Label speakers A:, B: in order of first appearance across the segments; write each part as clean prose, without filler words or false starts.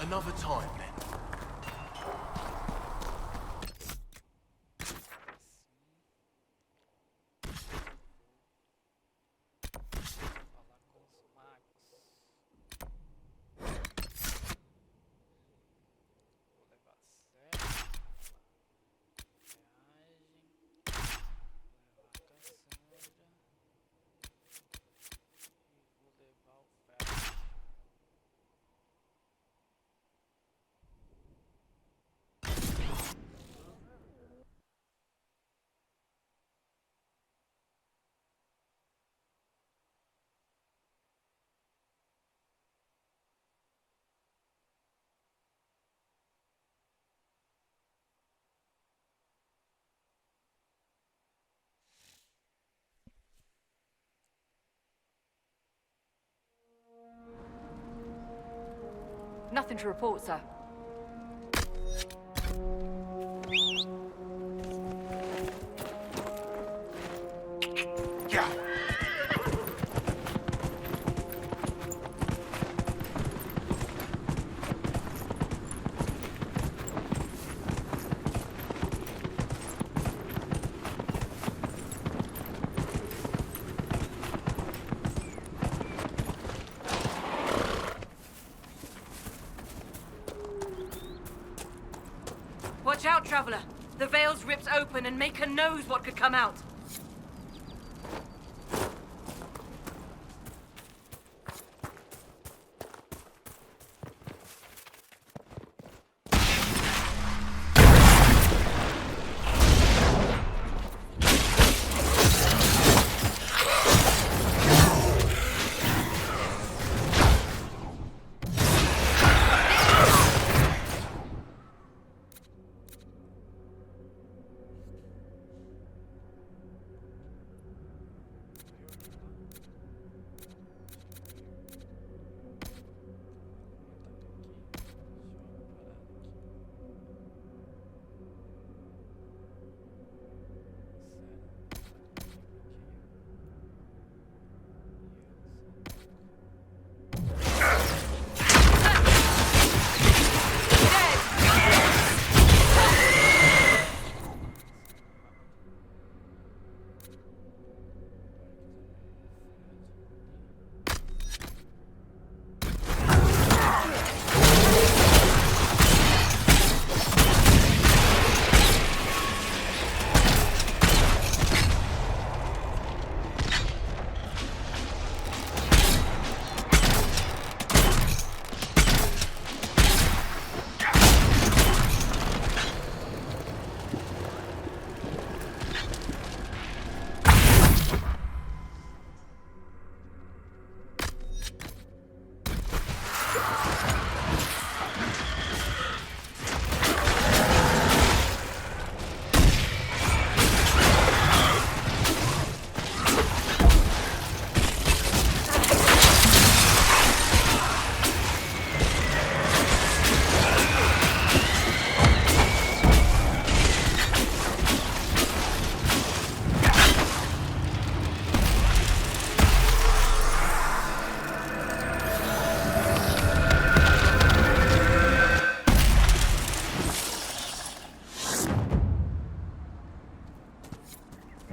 A: Another time, then.
B: Nothing to report, sir.
A: Yeah.
B: Watch out, traveler. The veil's ripped open and Maker knows what could come out.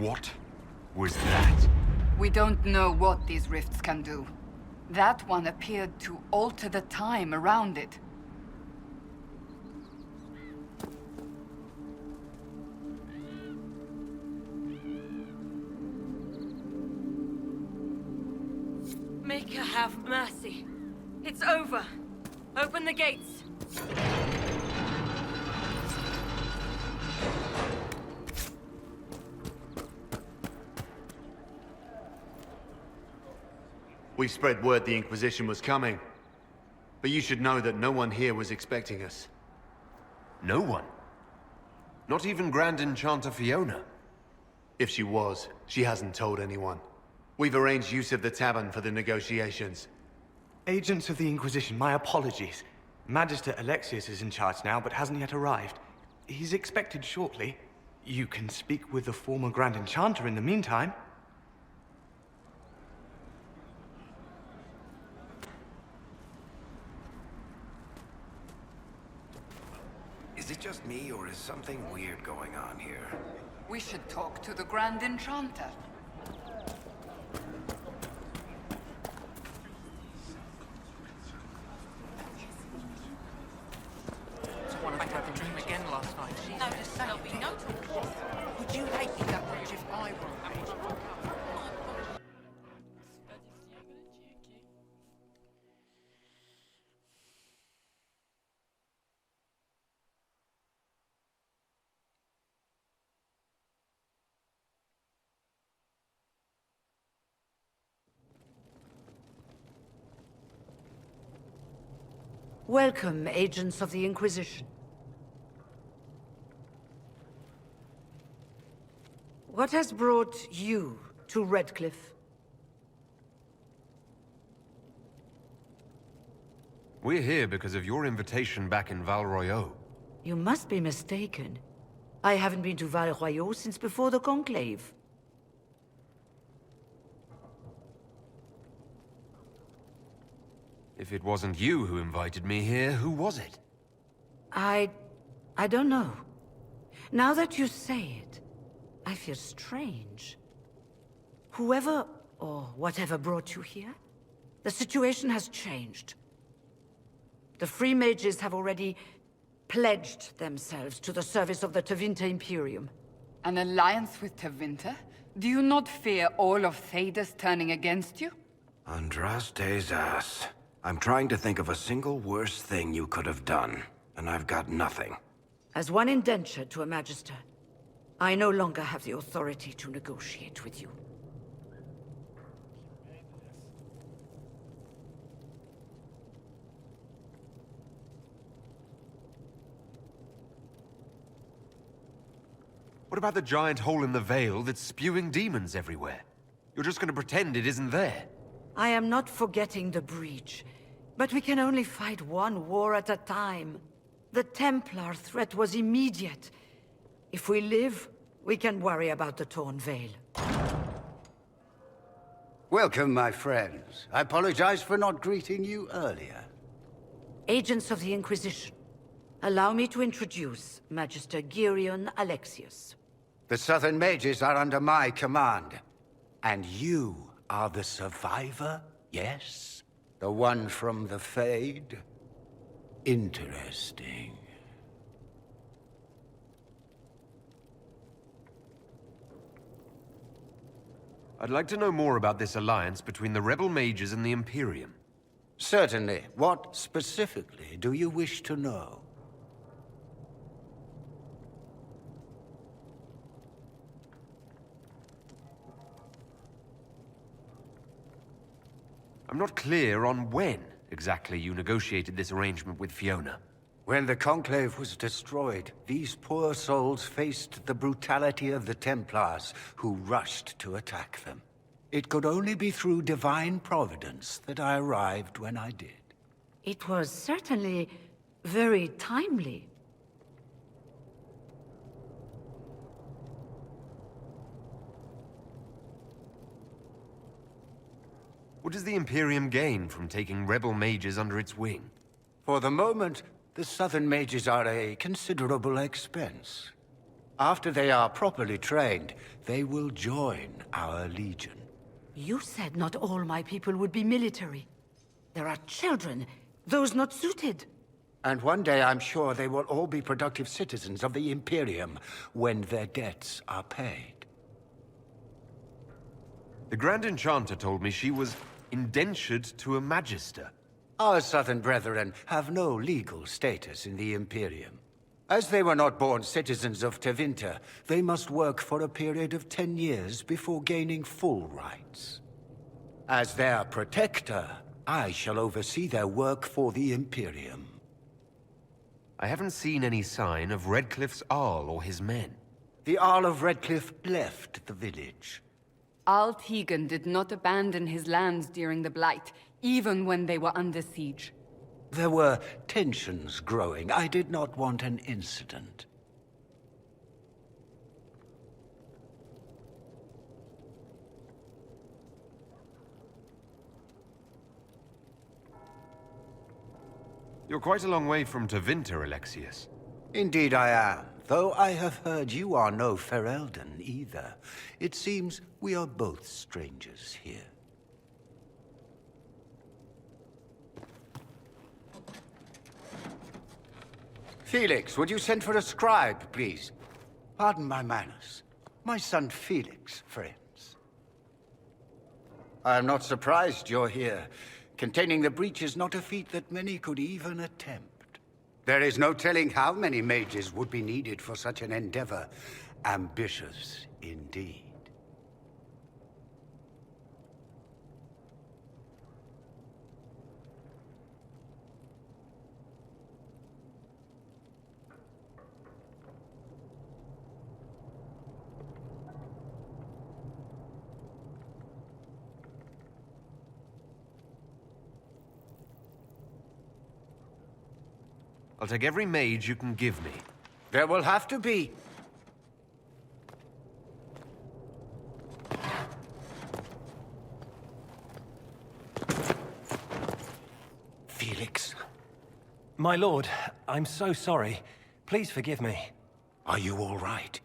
A: What was that?
C: We don't know what these rifts can do. That one appeared to alter the time around it.
B: Maker have mercy. It's over. Open the gates.
D: We spread word the Inquisition was coming. But you should know that no one here was expecting us.
A: No one? Not even Grand Enchanter Fiona?
D: If she was, she hasn't told anyone. We've arranged use of the tavern for the negotiations.
E: Agents of the Inquisition, my apologies. Magister Alexius is in charge now, but hasn't yet arrived. He's expected shortly. You can speak with the former Grand Enchanter in the meantime.
F: Is it just me, or is something weird going on here?
C: We should talk to the Grand Enchanter.
G: I had the dream again last night. She's noticed there'll be no talk. Would you hate me that much if I were a page?
H: Welcome, agents of the Inquisition. What has brought you to Redcliffe?
A: We're here because of your invitation back in Val Royeaux.
H: You must be mistaken. I haven't been to Val Royeaux since before the Conclave.
A: If it wasn't you who invited me here, who was it?
H: I don't know. Now that you say it, I feel strange. Whoever or whatever brought you here, the situation has changed. The Free Mages have already pledged themselves to the service of the Tevinter Imperium.
C: An alliance with Tevinter? Do you not fear all of Thedas turning against you?
F: Andraste's ass. I'm trying to think of a single worse thing you could have done, and I've got nothing.
H: As one indentured to a Magister, I no longer have the authority to negotiate with you.
A: What about the giant hole in the veil that's spewing demons everywhere? You're just gonna pretend it isn't there?
H: I am not forgetting the breach, but we can only fight one war at a time. The Templar threat was immediate. If we live, we can worry about the torn veil.
I: Welcome, my friends. I apologize for not greeting you earlier.
H: Agents of the Inquisition, allow me to introduce Magister Girion Alexius.
I: The Southern Mages are under my command. And you are the survivor, yes? The one from the Fade? Interesting.
A: I'd like to know more about this alliance between the rebel mages and the Imperium.
I: Certainly. What specifically do you wish to know?
A: I'm not clear on when exactly you negotiated this arrangement with Fiona.
I: When the Conclave was destroyed, these poor souls faced the brutality of the Templars, who rushed to attack them. It could only be through divine providence that I arrived when I did.
H: It was certainly very timely.
A: What does the Imperium gain from taking rebel mages under its wing?
I: For the moment, the Southern Mages are a considerable expense. After they are properly trained, they will join our Legion.
H: You said not all my people would be military. There are children, those not suited.
I: And one day I'm sure they will all be productive citizens of the Imperium when their debts are paid.
A: The Grand Enchanter told me she was indentured to a Magister.
I: Our Southern brethren have no legal status in the Imperium. As they were not born citizens of Tevinter, they must work for a period of 10 years before gaining full rights. As their protector, I shall oversee their work for the Imperium.
A: I haven't seen any sign of Redcliffe's Arl or his men.
I: The Arl of Redcliffe left the village.
C: Al Tegan did not abandon his lands during the Blight, even when they were under siege.
I: There were tensions growing. I did not want an incident.
A: You're quite a long way from Tevinter, Alexius.
I: Indeed I am, though I have heard you are no Ferelden either. It seems we are both strangers here. Felix, would you send for a scribe, please? Pardon my manners. My son Felix, friends. I am not surprised you're here. Containing the breach is not a feat that many could even attempt. There is no telling how many mages would be needed for such an endeavor. Ambitious indeed.
A: I'll take every mage you can give me.
I: There will have to be. Felix.
J: My lord, I'm so sorry. Please forgive me.
I: Are you all right?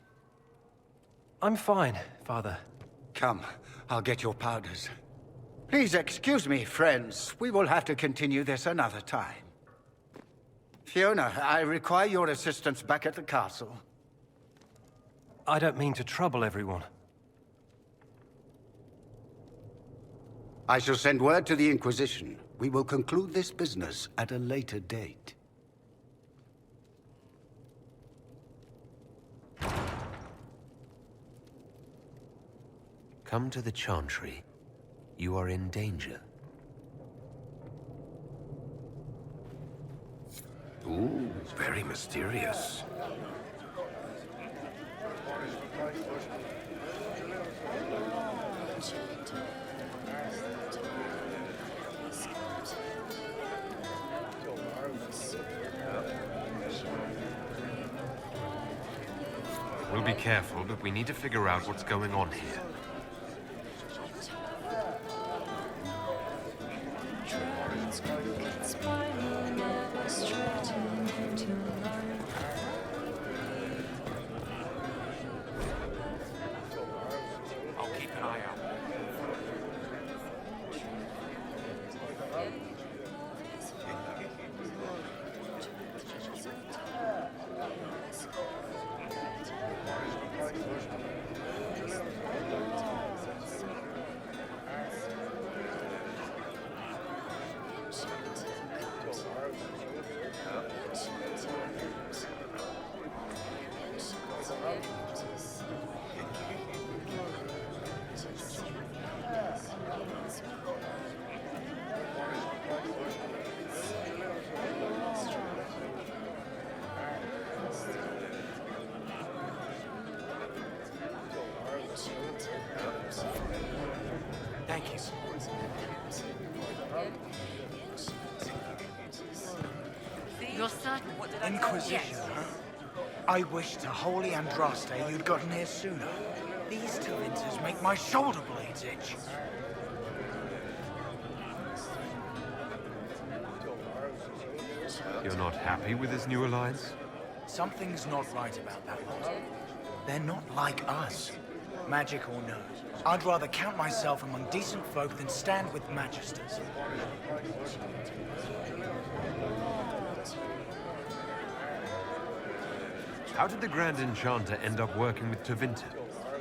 J: I'm fine, Father.
I: Come, I'll get your powders. Please excuse me, friends. We will have to continue this another time. Fiona, I require your assistance back at the castle.
J: I don't mean to trouble everyone.
I: I shall send word to the Inquisition. We will conclude this business at a later date.
A: Come to the Chantry. You are in danger.
F: Ooh, very mysterious.
A: We'll be careful, but we need to figure out what's going on here.
G: I'll keep an eye out. Thank you.
B: You're certain?
K: Inquisition, huh? I wish to holy Andraste you'd gotten here sooner. These two winters make my shoulder blades itch.
A: You're not happy with this new alliance?
K: Something's not right about that lot. They're not like us. Magic or no, I'd rather count myself among decent folk than stand with magisters.
A: How did the Grand Enchanter end up working with Tevinter?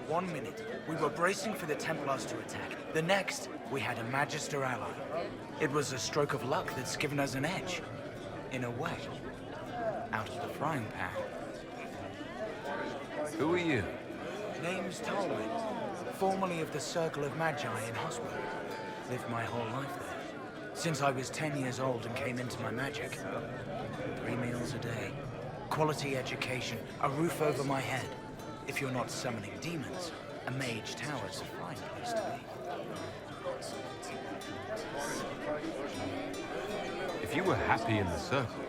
K: 1 minute, we were bracing for the Templars to attack. The next, we had a Magister ally. It was a stroke of luck that's given us an edge. In a way. Out of the frying pan.
A: Who are you?
K: Name's Talwyn, formerly of the Circle of Magi in Hospital. Lived my whole life there. Since I was 10 years old and came into my magic. 3 meals a day. Quality education, a roof over my head. If you're not summoning demons, a mage tower's a fine place to be.
A: If you were happy in the Circle,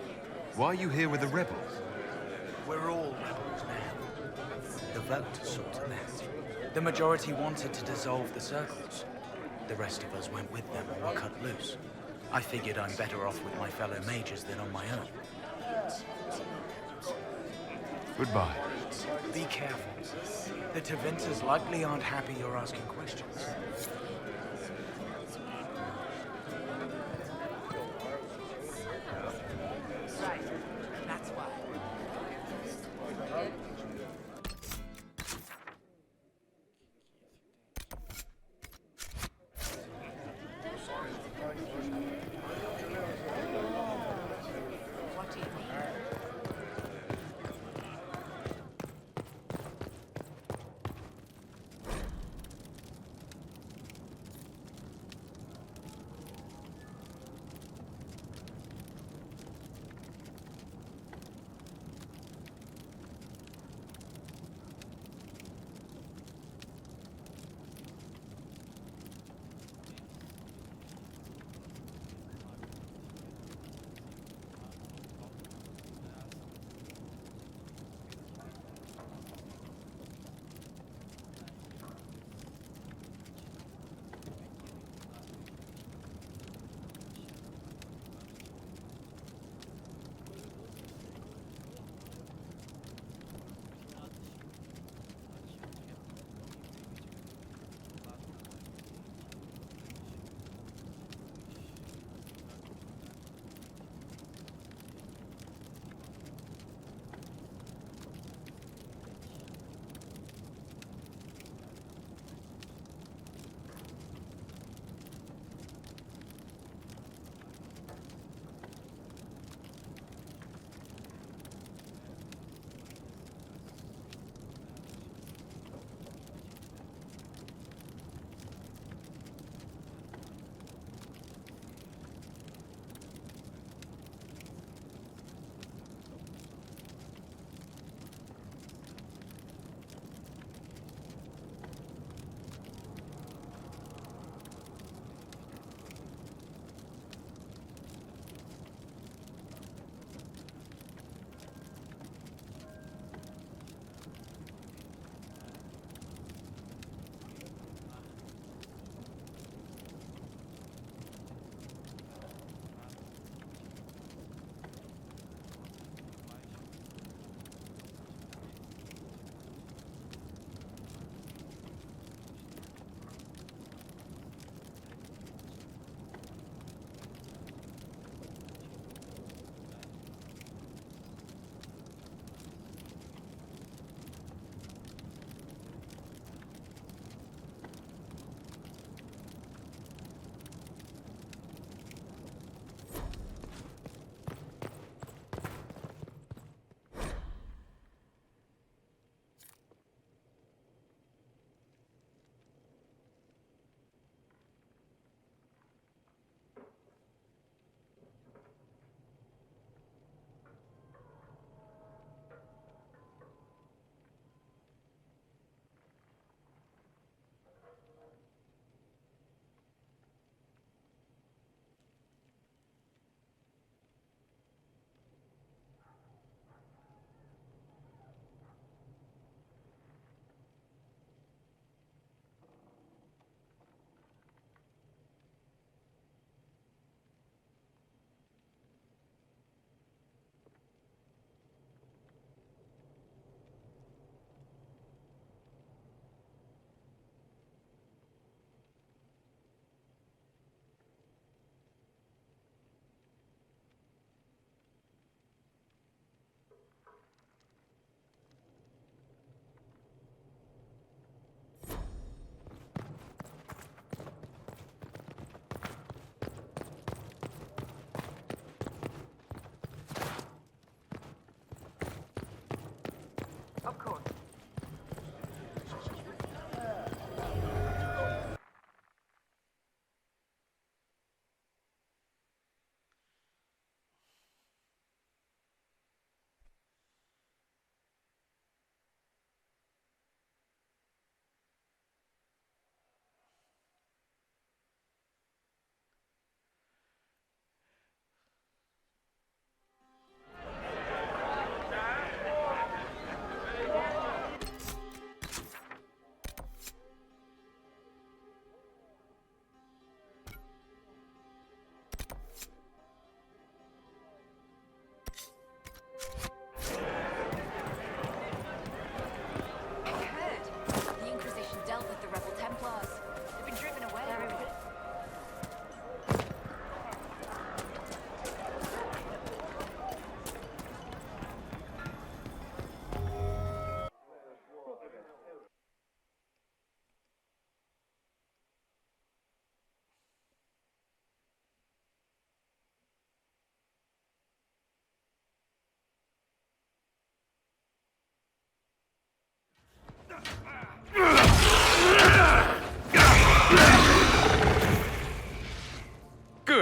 A: why are you here with the rebels?
K: We're all rebels now. The vote saw to that. The majority wanted to dissolve the circles. The rest of us went with them and were cut loose. I figured I'm better off with my fellow mages than on my own.
A: Goodbye.
K: Be careful. The Tevinters likely aren't happy you're asking questions.
G: Right. That's why. What do you mean?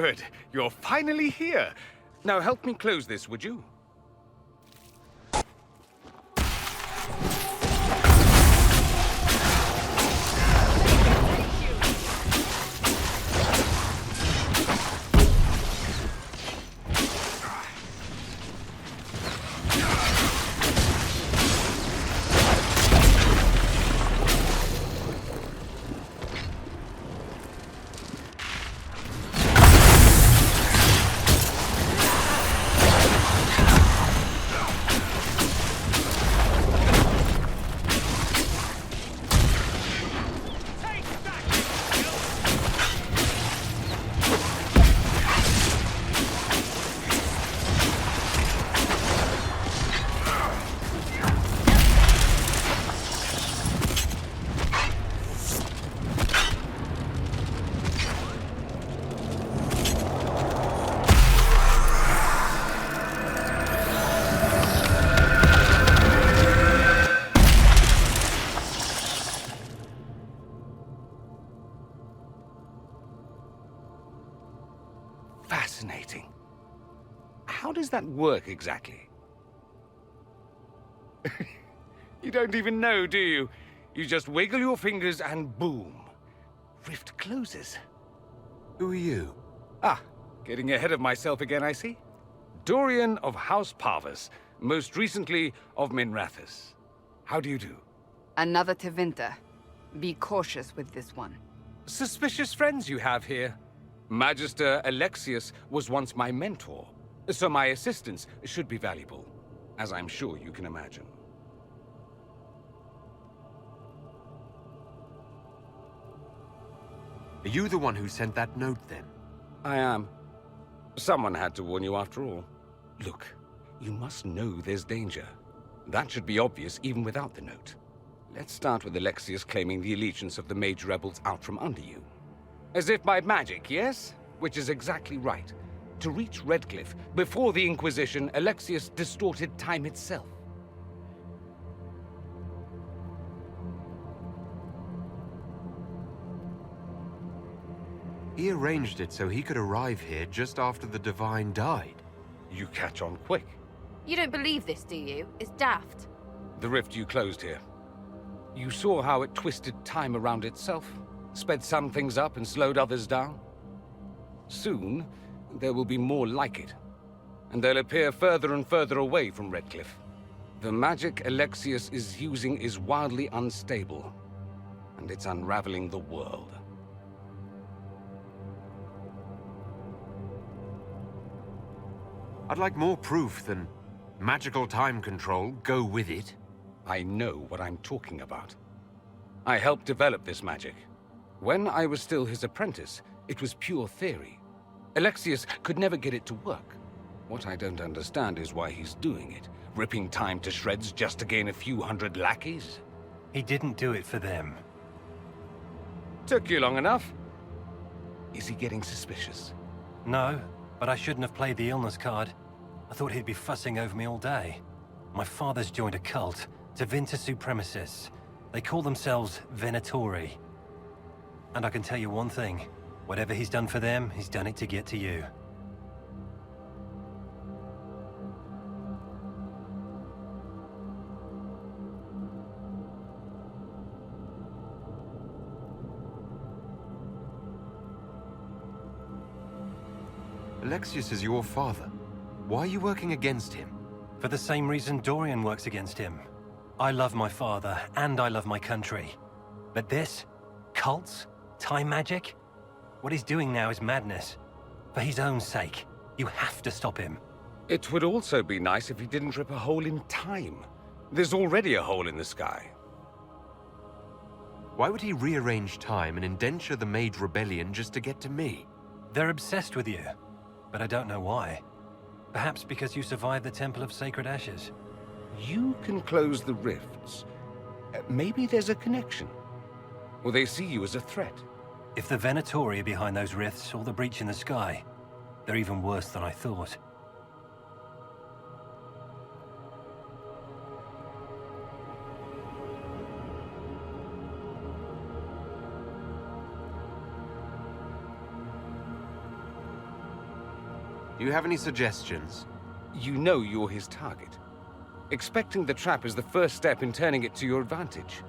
L: Good. You're finally here. Now help me close this, would you? Fascinating. How does that work exactly? You don't even know, do you? You just wiggle your fingers and boom. Rift closes.
A: Who are you?
L: Ah, getting ahead of myself again, I see. Dorian of House Parvus, most recently of Minrathous. How do you do?
C: Another Tevinter. Be cautious with this one.
L: Suspicious friends you have here. Magister Alexius was once my mentor, so my assistance should be valuable, as I'm sure you can imagine.
A: Are you the one who sent that note, then?
L: I am. Someone had to warn you after all. Look, you must know there's danger. That should be obvious even without the note. Let's start with Alexius claiming the allegiance of the mage rebels out from under you. As if by magic, yes? Which is exactly right. To reach Redcliffe, before the Inquisition, Alexius distorted time itself.
A: He arranged it so he could arrive here just after the Divine died.
L: You catch on quick.
M: You don't believe this, do you? It's daft.
L: The rift you closed here. You saw how it twisted time around itself? Sped some things up and slowed others down? Soon, there will be more like it. And they'll appear further and further away from Redcliffe. The magic Alexius is using is wildly unstable. And it's unraveling the world.
A: I'd like more proof than magical time control. Go with it.
L: I know what I'm talking about. I helped develop this magic. When I was still his apprentice, it was pure theory. Alexius could never get it to work. What I don't understand is why he's doing it, ripping time to shreds just to gain a few hundred lackeys.
J: He didn't do it for them.
L: Took you long enough. Is he getting suspicious?
J: No, but I shouldn't have played the illness card. I thought he'd be fussing over me all day. My father's joined a cult, Tevinter supremacists. They call themselves Venatori. And I can tell you one thing. Whatever he's done for them, he's done it to get to you.
A: Alexius is your father. Why are you working against him?
J: For the same reason Dorian works against him. I love my father, and I love my country. But this? Cults? Time magic? What he's doing now is madness. For his own sake, you have to stop him.
L: It would also be nice if he didn't rip a hole in time. There's already a hole in the sky.
A: Why would he rearrange time and indenture the Mage Rebellion just to get to me?
J: They're obsessed with you, but I don't know why. Perhaps because you survived the Temple of Sacred Ashes.
L: You can close the rifts. Maybe there's a connection. Or they see you as a threat.
J: If the Venatori are behind those rifts or the breach in the sky, they're even worse than I thought.
A: Do you have any suggestions?
L: You know you're his target. Expecting the trap is the first step in turning it to your advantage.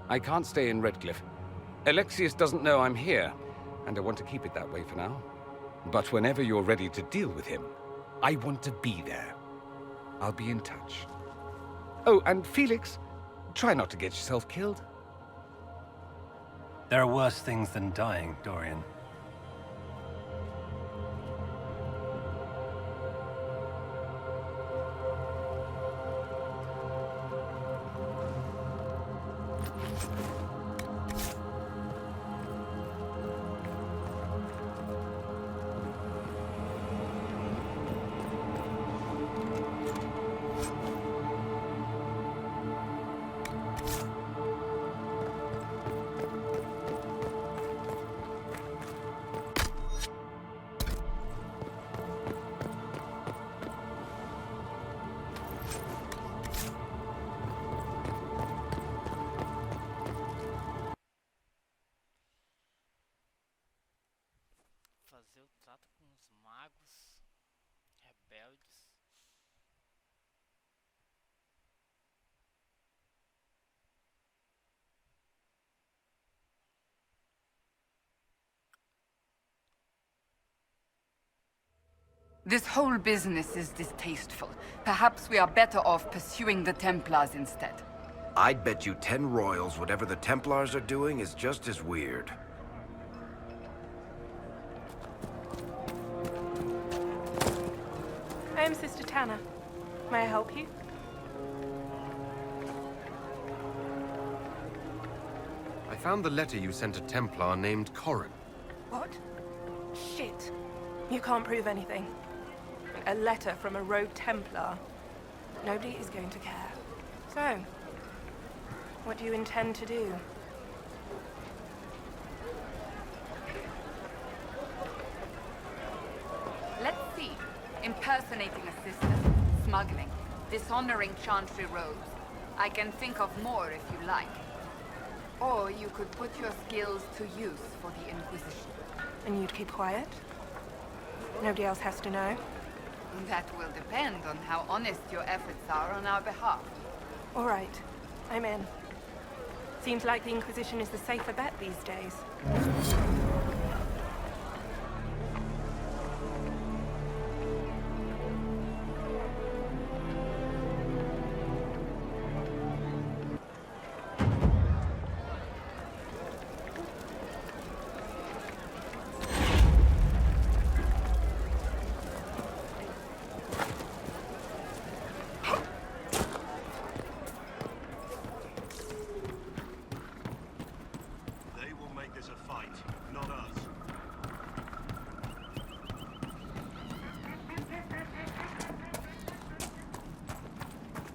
L: I can't stay in Redcliffe. Alexius doesn't know I'm here, and I want to keep it that way for now. But whenever you're ready to deal with him, I want to be there. I'll be in touch. Oh, and Felix, try not to get yourself killed.
J: There are worse things than dying, Dorian.
N: Fazer o trato com os magos rebeldes.
C: This whole business is distasteful. Perhaps we are better off pursuing the Templars instead.
F: I'd bet you 10 royals whatever the Templars are doing is just as weird.
O: I am Sister Tanner. May I help you?
A: I found the letter you sent a Templar named Corrin.
O: What? Shit. You can't prove anything. A letter from a rogue Templar. Nobody is going to care. So, what do you intend to do?
C: Let's see. Impersonating a sister, smuggling, dishonoring Chantry robes. I can think of more if you like. Or you could put your skills to use for the Inquisition.
O: And you'd keep quiet? Nobody else has to know?
C: That will depend on how honest your efforts are on our behalf.
O: All right. I'm in. Seems like the Inquisition is the safer bet these days.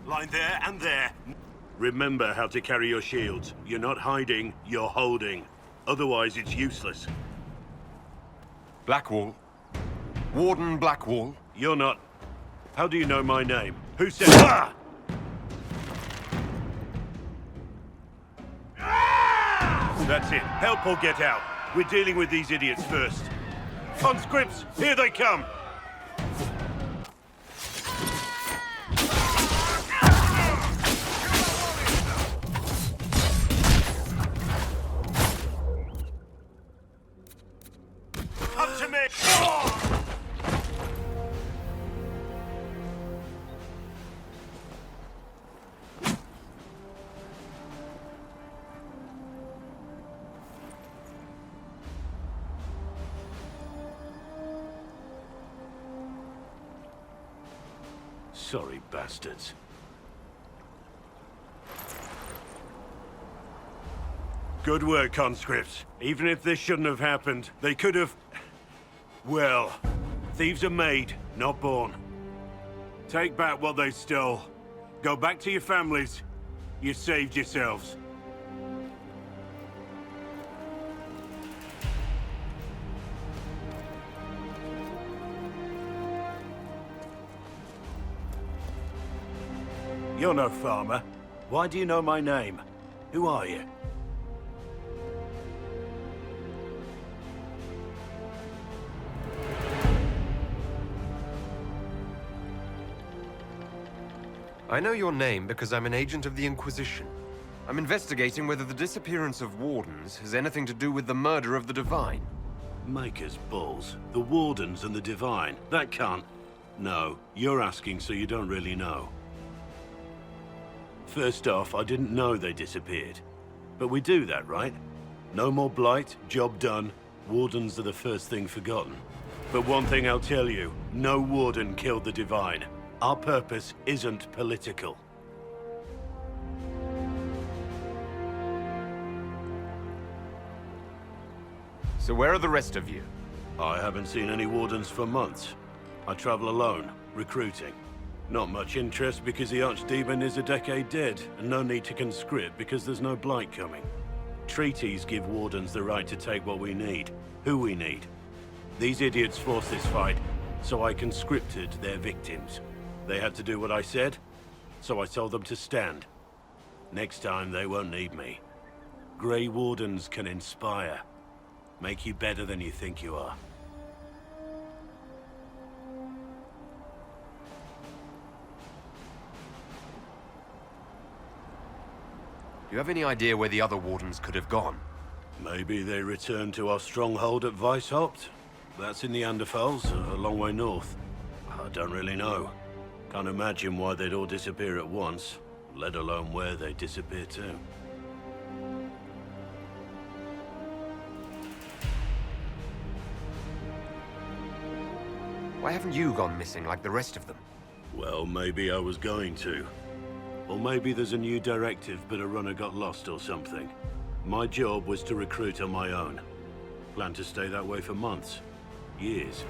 P: Line there and there. Remember how to carry your shields. You're not hiding, you're holding. Otherwise, it's useless.
A: Blackwall. Warden Blackwall.
P: You're not. How do you know my name? Who said... Ah! That's it. Help or get out. We're dealing with these idiots first. Conscripts, here they come! Come to me! Sorry, bastards. Good work, conscripts. Even if this shouldn't have happened, they could have... Well, thieves are made, not born. Take back what they stole. Go back to your families. You saved yourselves. You're no farmer. Why do you know my name? Who are you?
A: I know your name because I'm an agent of the Inquisition. I'm investigating whether the disappearance of Wardens has anything to do with the murder of the Divine.
P: Maker's balls. The Wardens and the Divine. That can't... No, you're asking so you don't really know. First off, I didn't know they disappeared. But we do that, right? No more blight, job done. Wardens are the first thing forgotten. But one thing I'll tell you, no Warden killed the Divine. Our purpose isn't political.
A: So where are the rest of you?
P: I haven't seen any Wardens for months. I travel alone, recruiting. Not much interest because the Archdemon is a decade dead, and no need to conscript because there's no blight coming. Treaties give Wardens the right to take what we need, who we need. These idiots forced this fight, so I conscripted their victims. They had to do what I said, so I told them to stand. Next time, they won't need me. Grey Wardens can inspire. Make you better than you think you are.
A: Do you have any idea where the other Wardens could have gone?
P: Maybe they returned to our stronghold at Weishaupt. That's in the Anderfels, a long way north. I don't really know. Can't imagine why they'd all disappear at once, let alone where they'd disappear to.
A: Why haven't you gone missing like the rest of them?
P: Well, maybe I was going to. Or maybe there's a new directive, but a runner got lost or something. My job was to recruit on my own. Plan to stay that way for months. Years.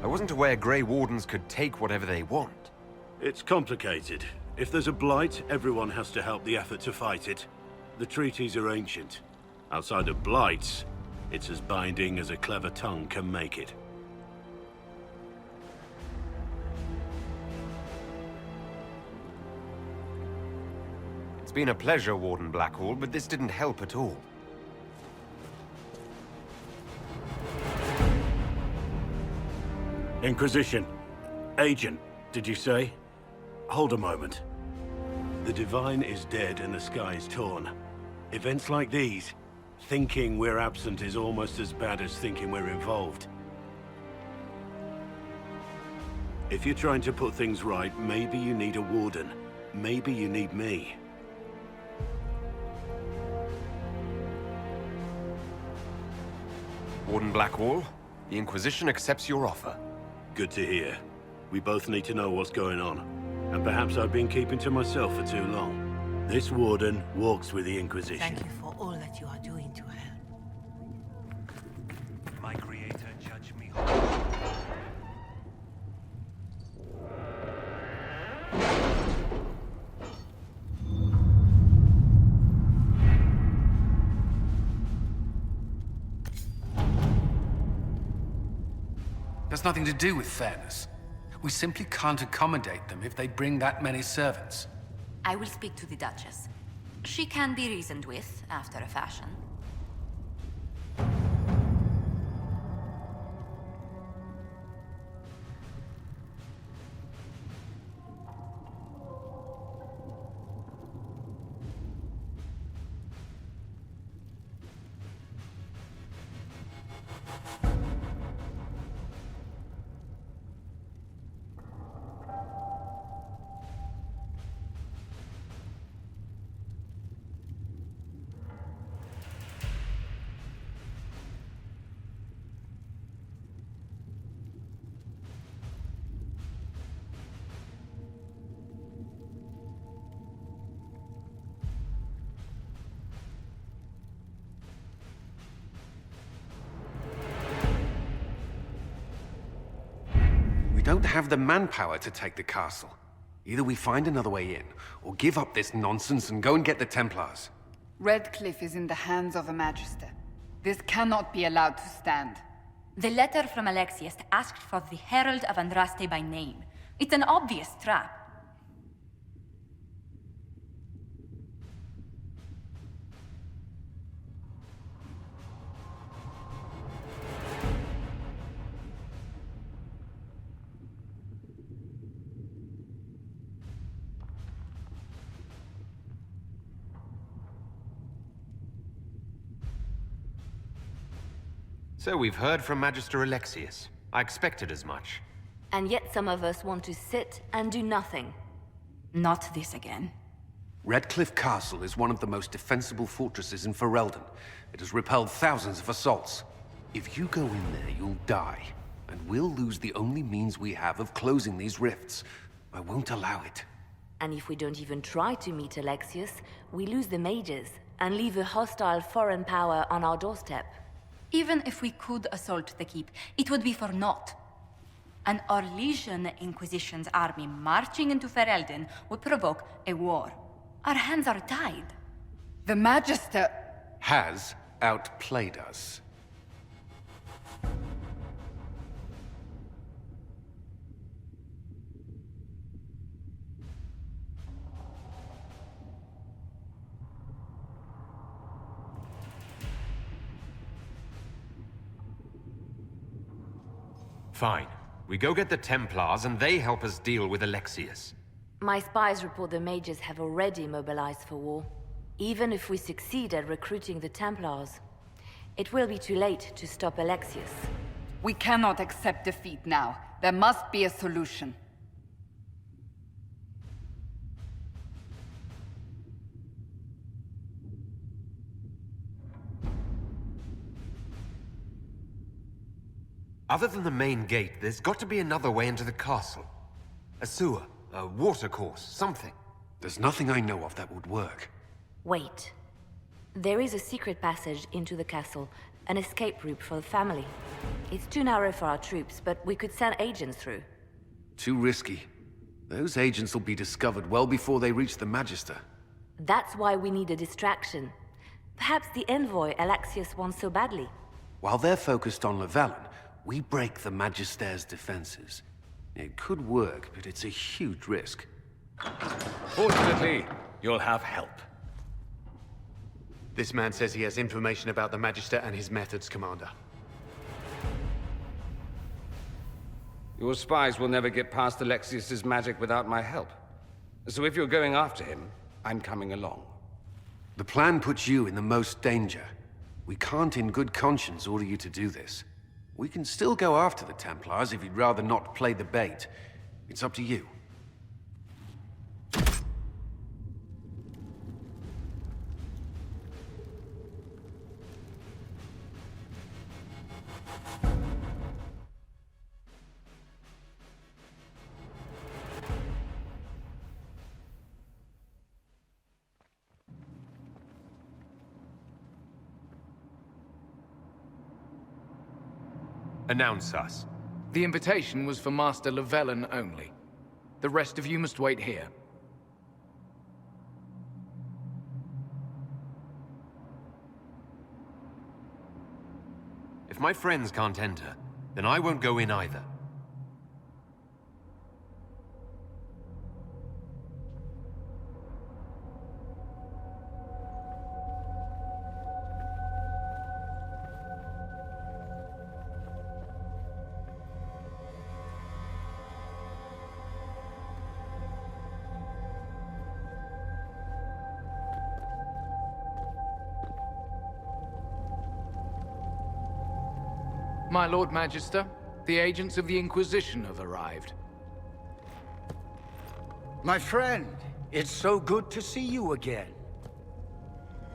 A: I wasn't aware Grey Wardens could take whatever they want.
P: It's complicated. If there's a blight, everyone has to help the effort to fight it. The treaties are ancient. Outside of blights, it's as binding as a clever tongue can make it.
A: It's been a pleasure, Warden Blackwall, but this didn't help at all.
P: Inquisition. Agent, did you say? Hold a moment. The Divine is dead and the sky is torn. Events like these, thinking we're absent is almost as bad as thinking we're involved. If you're trying to put things right, maybe you need a Warden. Maybe you need me.
A: Warden Blackwall, the Inquisition accepts your offer.
P: Good to hear. We both need to know what's going on. And perhaps I've been keeping to myself for too long. This Warden walks with the Inquisition.
Q: Thank you for all that you are doing to her.
J: My creator judged me.
R: That's nothing to do with fairness. We simply can't accommodate them if they bring that many servants.
S: I will speak to the Duchess. She can be reasoned with, after a fashion.
R: We don't have the manpower to take the castle. Either we find another way in, or give up this nonsense and go and get the Templars.
C: Redcliffe is in the hands of a Magister. This cannot be allowed to stand.
S: The letter from Alexius asked for the Herald of Andraste by name. It's an obvious trap.
A: So we've heard from Magister Alexius. I expected as much.
S: And yet some of us want to sit and do nothing. Not this again.
R: Redcliffe Castle is one of the most defensible fortresses in Ferelden. It has repelled thousands of assaults. If you go in there, you'll die. And we'll lose the only means we have of closing these rifts. I won't allow it.
S: And if we don't even try to meet Alexius, we lose the mages and leave a hostile foreign power on our doorstep. Even if we could assault the keep, it would be for naught. An Orlesian Inquisition's army marching into Ferelden would provoke a war. Our hands are tied.
C: The Magister
R: has outplayed us.
A: Fine. We go get the Templars and they help us deal with Alexius.
S: My spies report the mages have already mobilized for war. Even if we succeed at recruiting the Templars, it will be too late to stop Alexius.
C: We cannot accept defeat now. There must be a solution.
A: Other than the main gate, there's got to be another way into the castle. A sewer, a watercourse, something.
R: There's nothing I know of that would work.
S: Wait. There is a secret passage into the castle, an escape route for the family. It's too narrow for our troops, but we could send agents through.
R: Too risky. Those agents will be discovered well before they reach the Magister.
S: That's why we need a distraction. Perhaps the envoy Alexius wants so badly.
R: While they're focused on Llewellyn, we break the Magister's defenses. It could work, but it's a huge risk.
L: Fortunately, you'll have help.
D: This man says he has information about the Magister and his methods, Commander.
L: Your spies will never get past Alexius's magic without my help. So if you're going after him, I'm coming along.
R: The plan puts you in the most danger. We can't in good conscience order you to do this. We can still go after the Templars if you'd rather not play the bait. It's up to you.
A: Announce us.
K: The invitation was for Master Llewellyn only. The rest of you must wait here.
A: If my friends can't enter, then I won't go in either.
K: My Lord Magister, the agents of the Inquisition have arrived.
I: My friend, it's so good to see you again.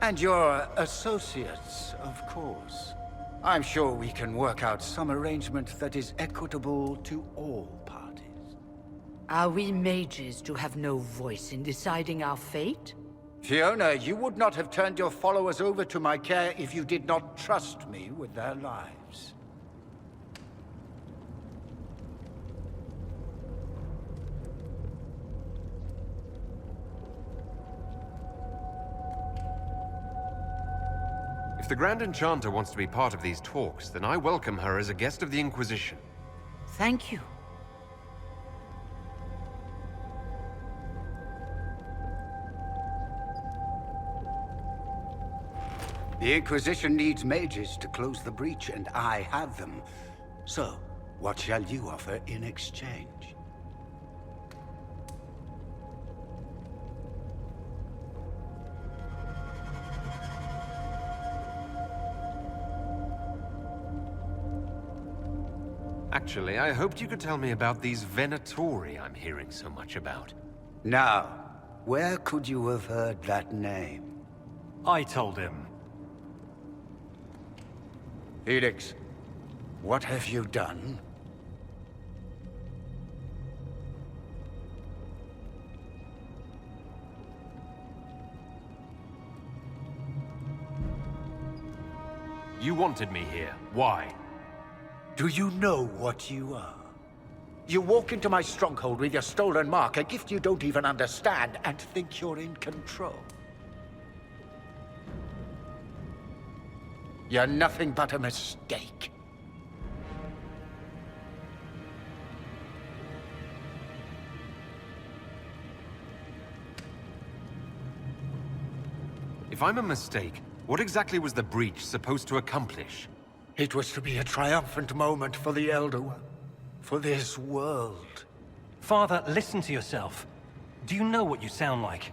I: And your associates, of course. I'm sure we can work out some arrangement that is equitable to all parties.
H: Are we mages to have no voice in deciding our fate?
I: Fiona, you would not have turned your followers over to my care if you did not trust me with their lives.
A: If the Grand Enchanter wants to be part of these talks, then I welcome her as a guest of the Inquisition.
H: Thank you.
I: The Inquisition needs mages to close the breach, and I have them. So, what shall you offer in exchange?
A: actually. I hoped you could tell me about these Venatori I'm hearing so much about.
I: Now, where could you have heard that name?
J: I told him.
I: Felix, what have you done?
A: You wanted me here. Why?
I: Do you know what you are? You walk into my stronghold with your stolen mark, a gift you don't even understand, and think you're in control. You're nothing but a mistake.
A: If I'm a mistake, what exactly was the breach supposed to accomplish?
I: It was to be a triumphant moment for the Elder One. For this world.
J: Father, listen to yourself. Do you know what you sound like?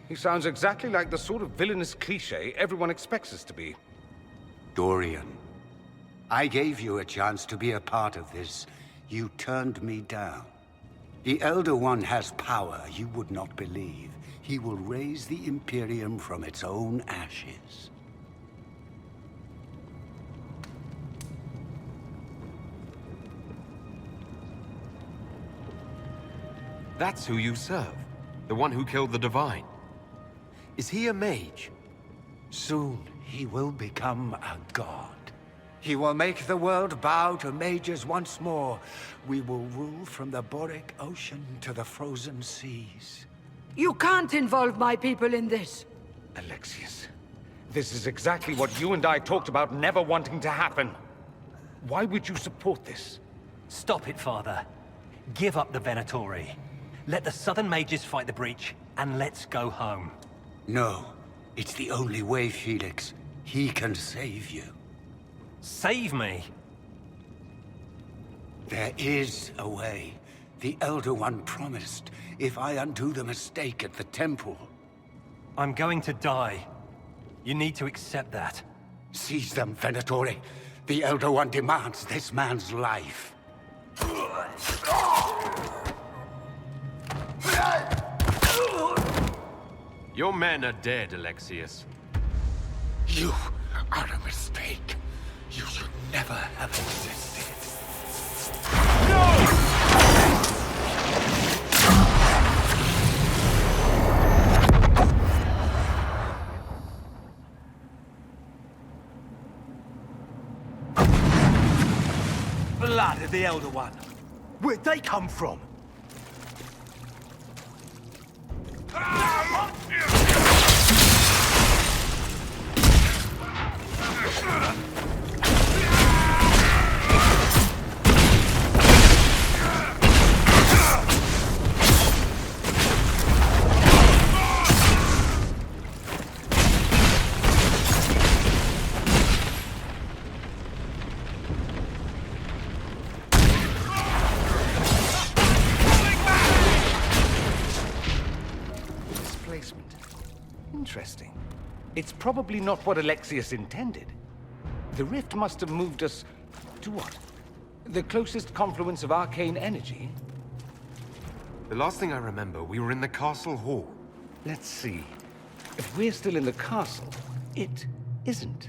L: He sounds exactly like the sort of villainous cliché everyone expects us to be.
I: Dorian, I gave you a chance to be a part of this. You turned me down. The Elder One has power you would not believe. He will raise the Imperium from its own ashes.
A: That's who you serve. The one who killed the Divine. Is he a mage?
I: Soon, he will become a god. He will make the world bow to mages once more. We will rule from the Boric Ocean to the frozen seas.
H: You can't involve my people in this.
L: Alexius, this is exactly what you and I talked about never wanting to happen. Why would you support this?
J: Stop it, Father. Give up the Venatori. Let the Southern Mages fight the breach, and let's go home.
I: No. It's the only way, Felix. He can save you.
J: Save me?
I: There is a way. The Elder One promised, if I undo the mistake at the temple.
J: I'm going to die. You need to accept that.
I: Seize them, Venatori. The Elder One demands this man's life.
A: Your men are dead, Alexius.
I: You are a mistake. You should never have existed.
E: Blood of the Elder One. Where'd they come from?
L: Interesting. It's probably not what Alexius intended. The rift must have moved us to what? The closest confluence of arcane energy?
A: The last thing I remember, we were in the castle hall.
L: Let's see. If we're still in the castle, it isn't.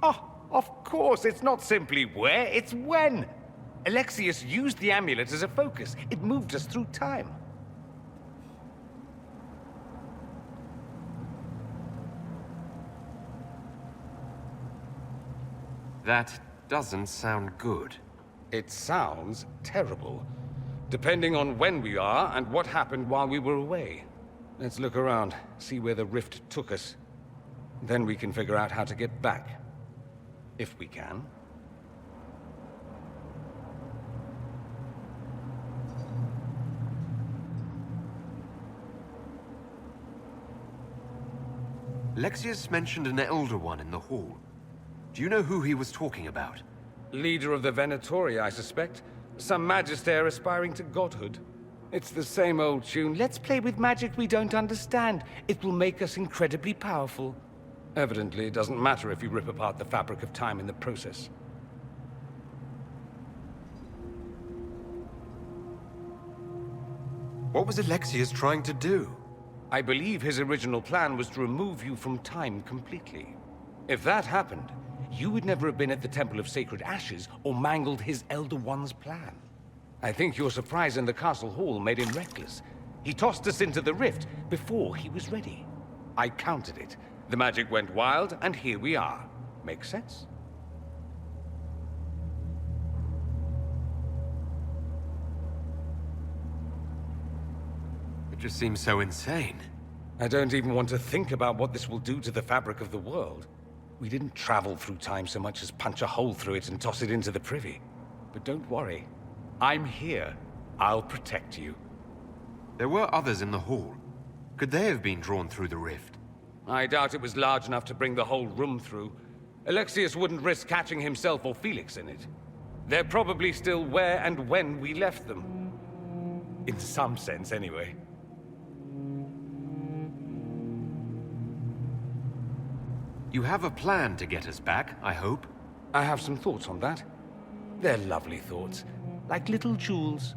L: Oh, of course, it's not simply where, it's when! Alexius used the amulet as a focus. It moved us through time.
A: That doesn't sound good.
L: It sounds terrible. Depending on when we are and what happened while we were away. Let's look around, see where the rift took us. Then we can figure out how to get back. If we can.
A: Alexius mentioned an Elder One in the hall. Do you know who he was talking about?
L: Leader of the Venatori, I suspect. Some magister aspiring to godhood. It's the same old tune. Let's play with magic we don't understand. It will make us incredibly powerful. Evidently, it doesn't matter if you rip apart the fabric of time in the process.
A: What was Alexius trying to do?
L: I believe his original plan was to remove you from time completely. If that happened, you would never have been at the Temple of Sacred Ashes or mangled his Elder One's plan. I think your surprise in the castle hall made him reckless. He tossed us into the rift before he was ready. I countered it. The magic went wild, and here we are. Makes sense?
A: It just seems so insane.
L: I don't even want to think about what this will do to the fabric of the world. We didn't travel through time so much as punch a hole through it and toss it into the privy. But don't worry. I'm here. I'll protect you.
A: There were others in the hall. Could they have been drawn through the rift?
L: I doubt it was large enough to bring the whole room through. Alexius wouldn't risk catching himself or Felix in it. They're probably still where and when we left them. In some sense, anyway.
A: You have a plan to get us back, I hope?
L: I have some thoughts on that. They're lovely thoughts, like little jewels.